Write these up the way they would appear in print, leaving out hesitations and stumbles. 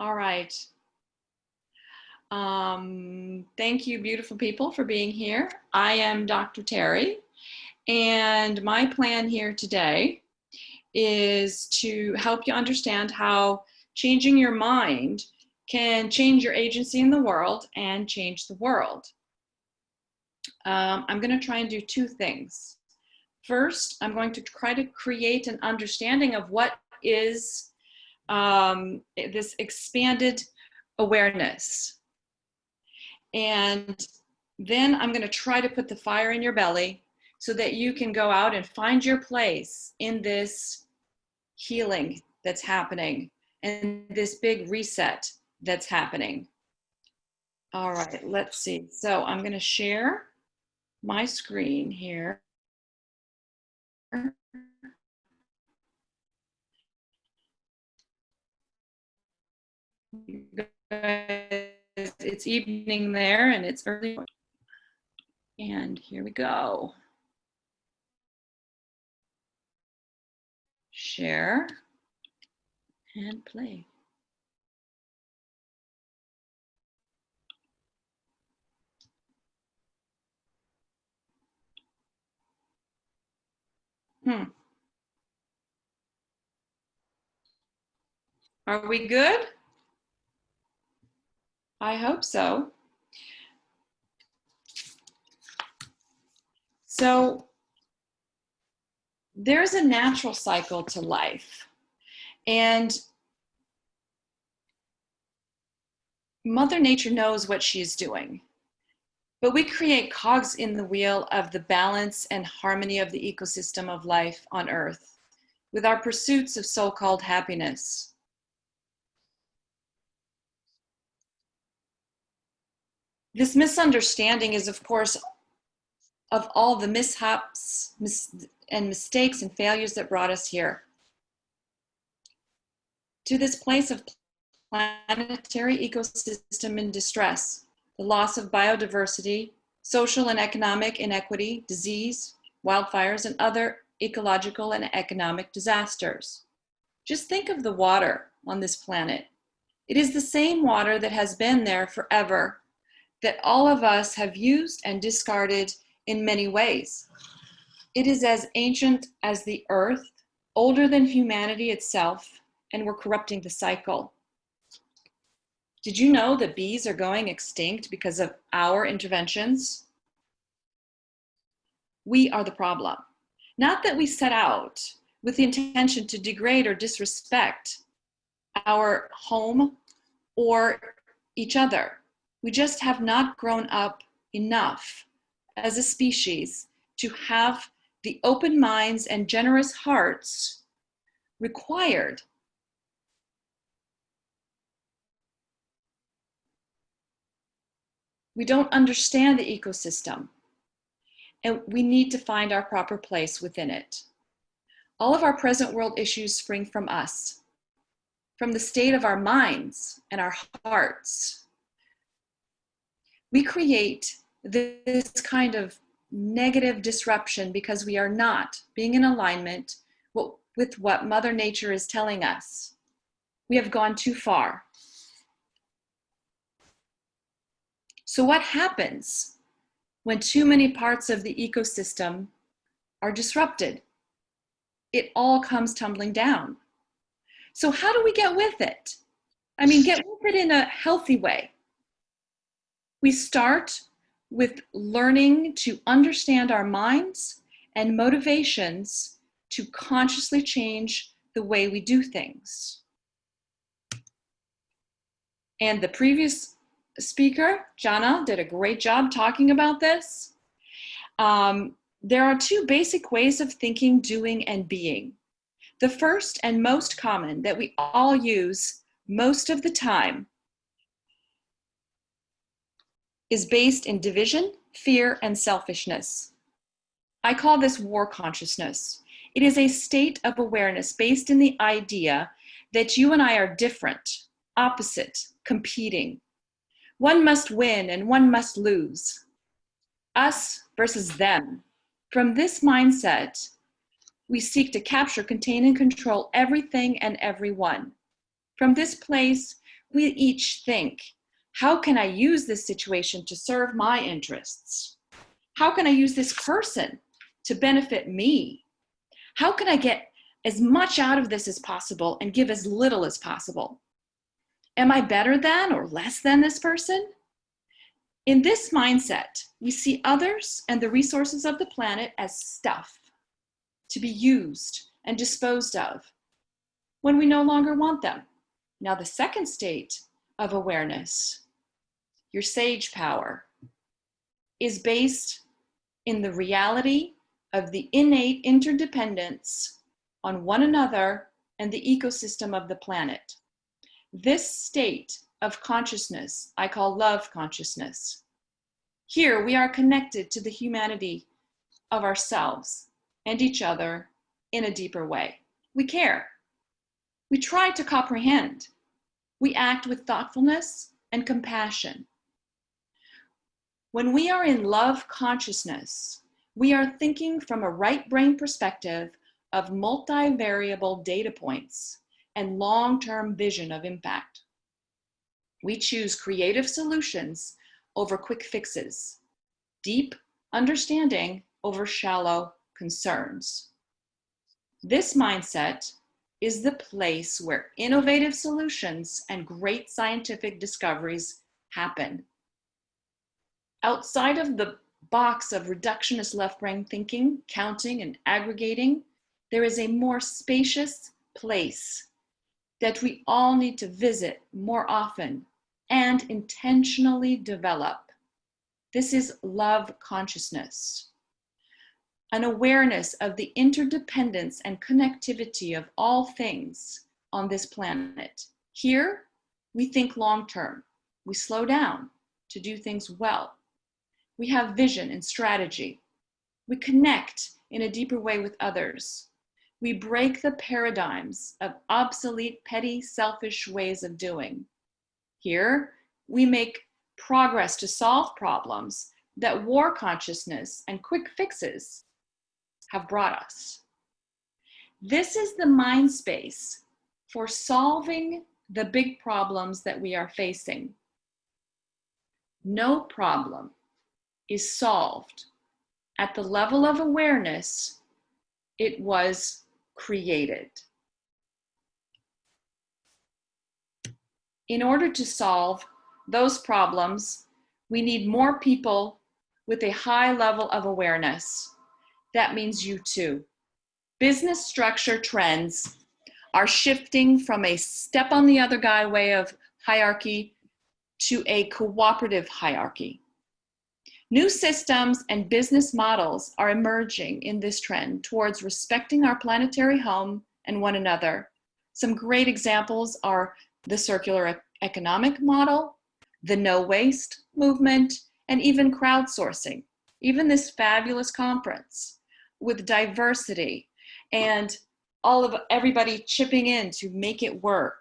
All right. Thank you, beautiful people, for being here. I am Dr. Teri, and my plan here today is to help you understand how changing your mind can change your agency in the world and change the world. I'm going to try and do two things. First, I'm going to try to create an understanding of what is this expanded awareness. And then I'm going to try to put the fire in your belly so that you can go out and find your place in this healing that's happening and this big reset that's happening. All right, let's see. So I'm going to share my screen here. It's evening there and it's early. And here we go. Share and play. Are we good? I hope so. So there's a natural cycle to life, and Mother Nature knows what she's doing. But we create cogs in the wheel of the balance and harmony of the ecosystem of life on Earth with our pursuits of so-called happiness. This misunderstanding is, of course, of all the mishaps and mistakes and failures that brought us here to this place of planetary ecosystem in distress, the loss of biodiversity, social and economic inequity, disease, wildfires, and other ecological and economic disasters. Just think of the water on this planet. It is the same water that has been there forever, that all of us have used and discarded in many ways. It is as ancient as the earth, older than humanity itself, and we're corrupting the cycle. Did you know that bees are going extinct because of our interventions? We are the problem. Not that we set out with the intention to degrade or disrespect our home or each other. We just have not grown up enough as a species to have the open minds and generous hearts required. We don't understand the ecosystem, and we need to find our proper place within it. All of our present world issues spring from us, from the state of our minds and our hearts. We create this kind of negative disruption because we are not being in alignment with what Mother Nature is telling us. We have gone too far. So what happens when too many parts of the ecosystem are disrupted? It all comes tumbling down. So how do we get with it? I mean, get with it in a healthy way. We start with learning to understand our minds and motivations to consciously change the way we do things. And the previous speaker, Jana, did a great job talking about this. There are two basic ways of thinking, doing, and being. The first and most common that we all use most of the time is based in division, fear, and selfishness. I call this war consciousness. It is a state of awareness based in the idea that you and I are different, opposite, competing. One must win and one must lose. Us versus them. From this mindset, we seek to capture, contain, and control everything and everyone. From this place, We each think, how can I use this situation to serve my interests? How can I use this person to benefit me? How can I get as much out of this as possible and give as little as possible? Am I better than or less than this person? In this mindset, we see others and the resources of the planet as stuff to be used and disposed of when we no longer want them. Now, the second state of awareness, your sage power, is based in the reality of the innate interdependence on one another and the ecosystem of the planet. This state of consciousness I call love consciousness. Here we are connected to the humanity of ourselves and each other in a deeper way. We care. We try to comprehend. We act with thoughtfulness and compassion. When we are in love consciousness, we are thinking from a right brain perspective of multivariable data points and long-term vision of impact. We choose creative solutions over quick fixes, deep understanding over shallow concerns. This mindset is the place where innovative solutions and great scientific discoveries happen. Outside of the box of reductionist left-brain thinking, counting, and aggregating, there is a more spacious place that we all need to visit more often and intentionally develop. This is love consciousness, an awareness of the interdependence and connectivity of all things on this planet. Here, we think long-term. We slow down to do things well. We have vision and strategy. We connect in a deeper way with others. We break the paradigms of obsolete, petty, selfish ways of doing. Here, we make progress to solve problems that war consciousness and quick fixes have brought us. This is the mind space for solving the big problems that we are facing. No problem is solved at the level of awareness it was created. In order to solve those problems, we need more people with a high level of awareness. That means you too. Business structure trends are shifting from a step on the other guy way of hierarchy to a cooperative hierarchy. New systems and business models are emerging in this trend towards respecting our planetary home and one another. Some great examples are the circular economic model, the no waste movement, and even crowdsourcing. Even this fabulous conference with diversity and everybody chipping in to make it work.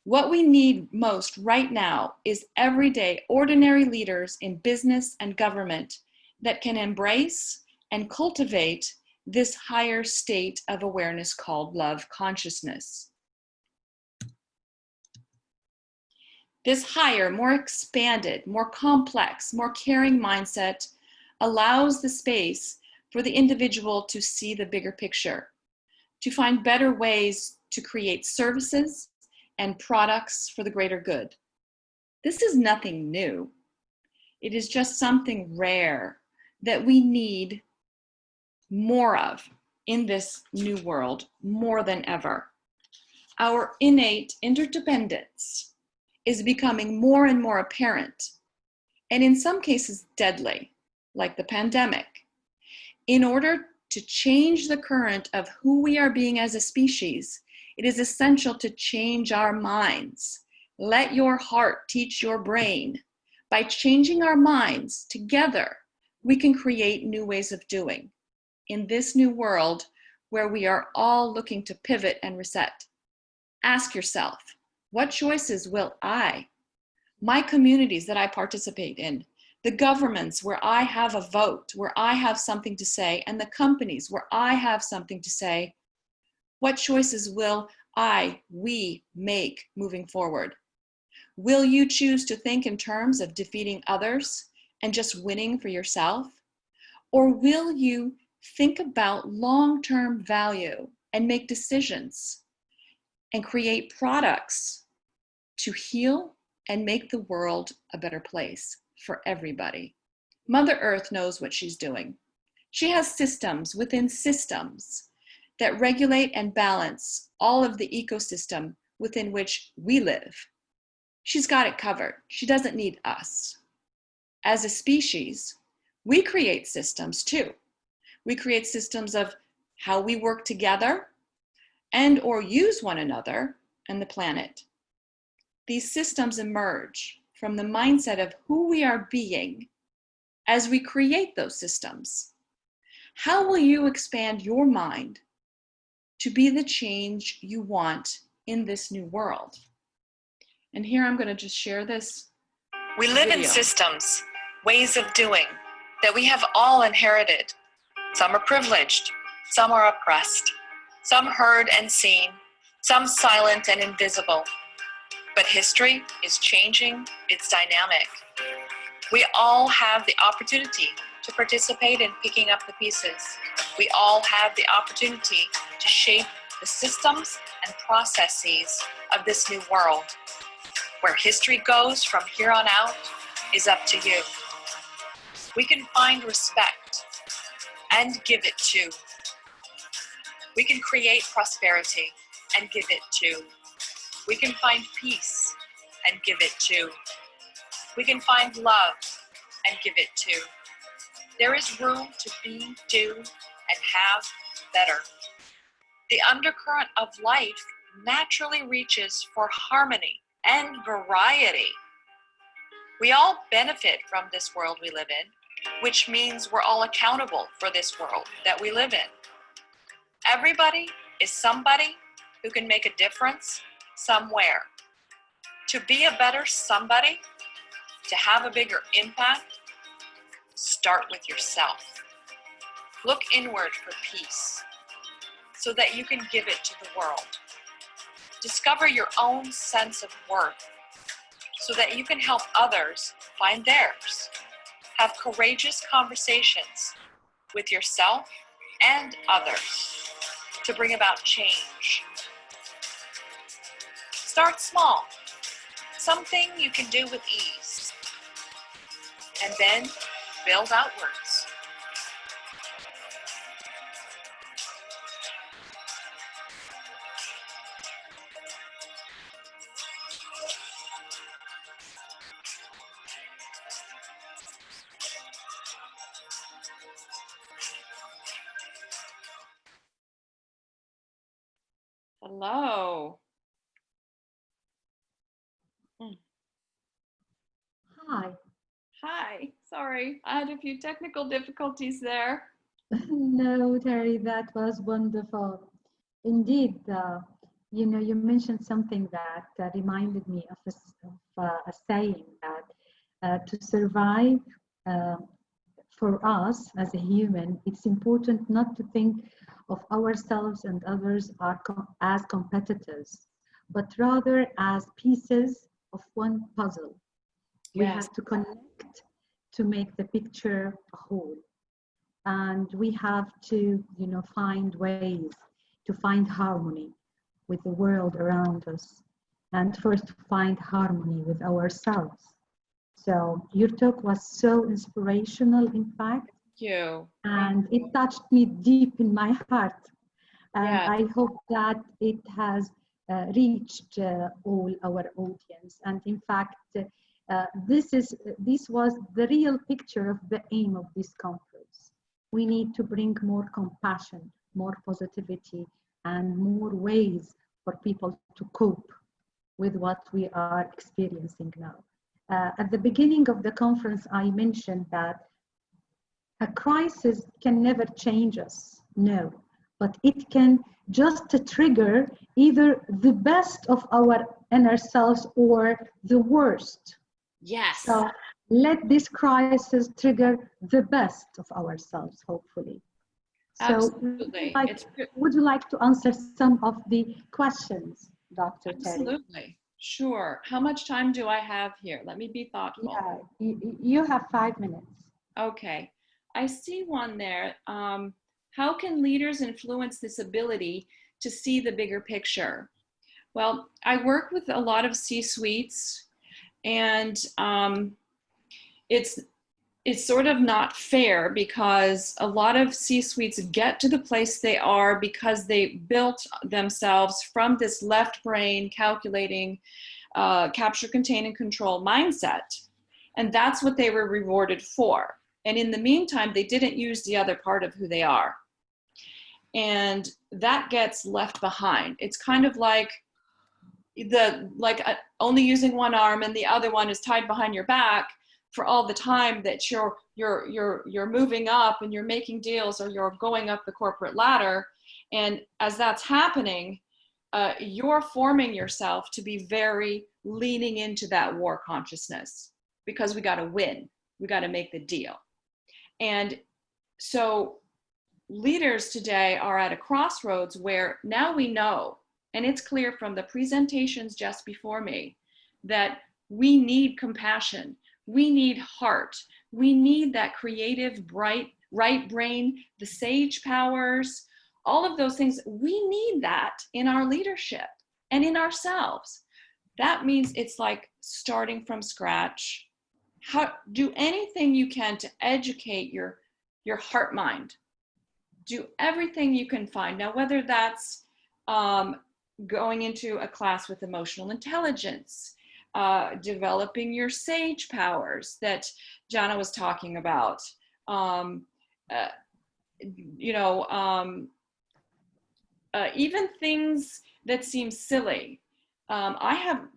What we need most right now is everyday, ordinary leaders in business and government that can embrace and cultivate this higher state of awareness called love consciousness. This higher, more expanded, more complex, more caring mindset allows the space for the individual to see the bigger picture, to find better ways to create services and products for the greater good. This is nothing new. It is just something rare that we need more of in this new world, more than ever. Our innate interdependence is becoming more and more apparent, and in some cases deadly, like the pandemic. In order to change the current of who we are being as a species, it is essential to change our minds. Let your heart teach your brain. By changing our minds together, we can create new ways of doing. In this new world where we are all looking to pivot and reset, ask yourself, what choices will I, my communities that I participate in, the governments where I have a vote, where I have something to say, and the companies where I have something to say, what choices will we make moving forward? Will you choose to think in terms of defeating others and just winning for yourself? Or will you think about long-term value and make decisions and create products to heal and make the world a better place for everybody? Mother Earth knows what she's doing. She has systems within systems that regulate and balance all of the ecosystem within which we live. She's got it covered. She doesn't need us. As a species, we create systems too. We create systems of how we work together and or use one another and the planet. These systems emerge from the mindset of who we are being as we create those systems. How will you expand your mind to be the change you want in this new world? And here I'm going to just share this. We live in systems, ways of doing that we have all inherited. Some are privileged, some are oppressed, some heard and seen, some silent and invisible. But history is changing, it's dynamic. We all have the opportunity to participate in picking up the pieces. We all have the opportunity to shape the systems and processes of this new world. Where history goes from here on out is up to you. We can find respect and give it to. We can create prosperity and give it to. We can find peace and give it to. We can find love and give it to. There is room to be, do, and have better. The undercurrent of life naturally reaches for harmony and variety. We all benefit from this world we live in, which means we're all accountable for this world that we live in. Everybody is somebody who can make a difference somewhere. To be a better somebody, to have a bigger impact, start with yourself. Look inward for peace so that you can give it to the world. Discover your own sense of worth so that you can help others find theirs. Have courageous conversations with yourself and others to bring about change. Start small, something you can do with ease, and then build outwards. Hello. Hi. Hi. Sorry, I had a few technical difficulties there. No, Terry, that was wonderful. Indeed, you mentioned something that reminded me of a saying that to survive for us as a human, it's important not to think of ourselves and others as competitors, but rather as pieces of one puzzle. We have to connect to make the picture a whole. And we have to, find ways to find harmony with the world around us. And first, find harmony with ourselves. So your talk was so inspirational, in fact. Thank you. And it touched me deep in my heart. And I hope that it has reached all our audience. And in fact, this was the real picture of the aim of this conference. We need to bring more compassion, more positivity, and more ways for people to cope with what we are experiencing now. At the beginning of the conference, I mentioned that a crisis can never change us, no, but it can just trigger either the best of our inner selves or the worst. Yes. So let this crisis trigger the best of ourselves, hopefully. Absolutely. So would you like to answer some of the questions, Dr. Teri? Absolutely. Sure. How much time do I have here? Let me be thoughtful. Yeah, you have 5 minutes. Okay. I see one there. How can leaders influence this ability to see the bigger picture? Well, I work with a lot of C-suites, and it's sort of not fair because a lot of C-suites get to the place they are because they built themselves from this left brain calculating, capture, contain, and control mindset. And that's what they were rewarded for. And in the meantime, they didn't use the other part of who they are. And that gets left behind. It's kind of like only using one arm and the other one is tied behind your back for all the time that you're moving up and you're making deals or you're going up the corporate ladder. And as that's happening, you're forming yourself to be very leaning into that war consciousness because we got to win. We got to make the deal. And so leaders today are at a crossroads where now we know, and it's clear from the presentations just before me, that we need compassion. We need heart. We need that creative, bright, right brain, the sage powers, all of those things. We need that in our leadership and in ourselves. That means it's like starting from scratch. Do anything you can to educate your heart mind. Do everything you can find. Now, whether that's going into a class with emotional intelligence, developing your sage powers that Jana was talking about, even things that seem silly. I have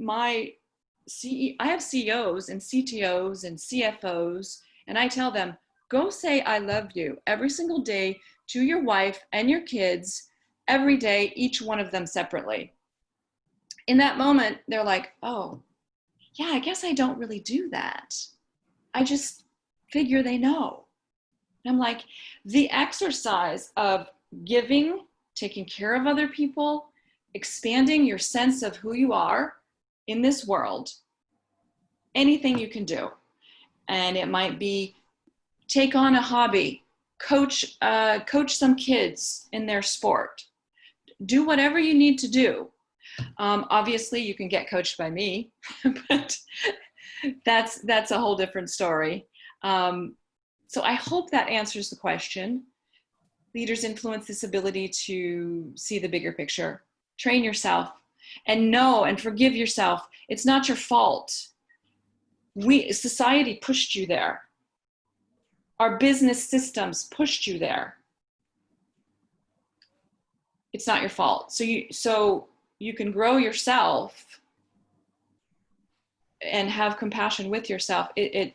CEOs and CTOs and CFOs, and I tell them, go say I love you every single day to your wife and your kids every day, each one of them separately. In that moment, they're like, oh, yeah, I guess I don't really do that. I just figure they know. And I'm like, the exercise of giving, taking care of other people, expanding your sense of who you are in this world, anything you can do. And it might be take on a hobby, coach some kids in their sport, do whatever you need to do. Obviously, you can get coached by me, but that's a whole different story. So I hope that answers the question. Leaders influence this ability to see the bigger picture. Train yourself and know and forgive yourself. It's not your fault. Society pushed you there. Our business systems pushed you there. It's not your fault. So you can grow yourself and have compassion with yourself. It